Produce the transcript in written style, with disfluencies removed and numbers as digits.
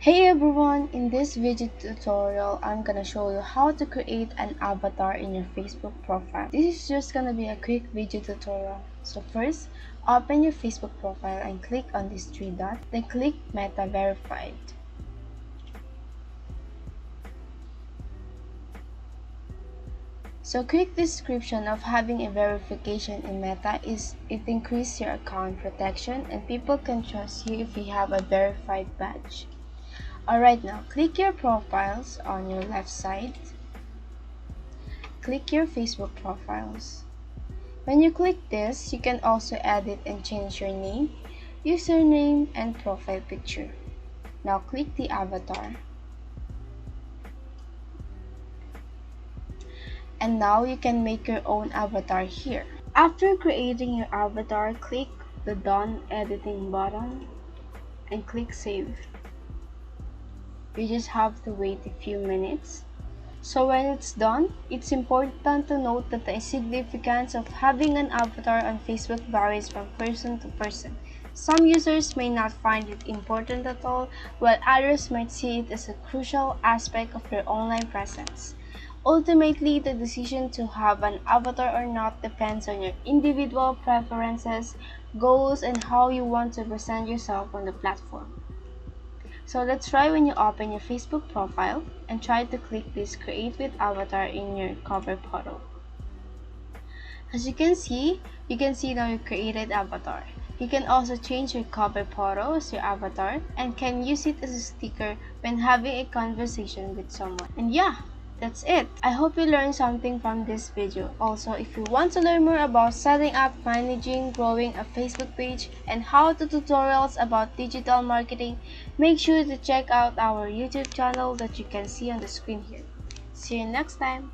Hey everyone, in this video tutorial, I'm gonna show you how to create an avatar in your Facebook profile. This is just gonna be a quick video tutorial. So first, open your Facebook profile and click on these three dots, then click Meta Verified. So quick description of having a verification in Meta is it increases your account protection and people can trust you if you have a verified badge. Alright, now click your profiles on your left side. Click your Facebook profiles. When you click this, you can also edit and change your name, username, and profile picture. Now click the avatar. And now you can make your own avatar here. After creating your avatar, click the Done Editing button and click Save. You just have to wait a few minutes. So when it's done, it's important to note that the significance of having an avatar on Facebook varies from person to person. Some users may not find it important at all, while others might see it as a crucial aspect of their online presence. Ultimately, the decision to have an avatar or not depends on your individual preferences, goals, and how you want to present yourself on the platform. So let's try when you open your Facebook profile and try to click this Create with Avatar in your cover photo. As you can see now your created avatar. You can also change your cover photo as your avatar and can use it as a sticker when having a conversation with someone. And yeah, that's it. I hope you learned something from this video. Also, if you want to learn more about setting up, managing, growing a Facebook page, and how to tutorials about digital marketing, make sure to check out our YouTube channel that you can see on the screen here. See you next time.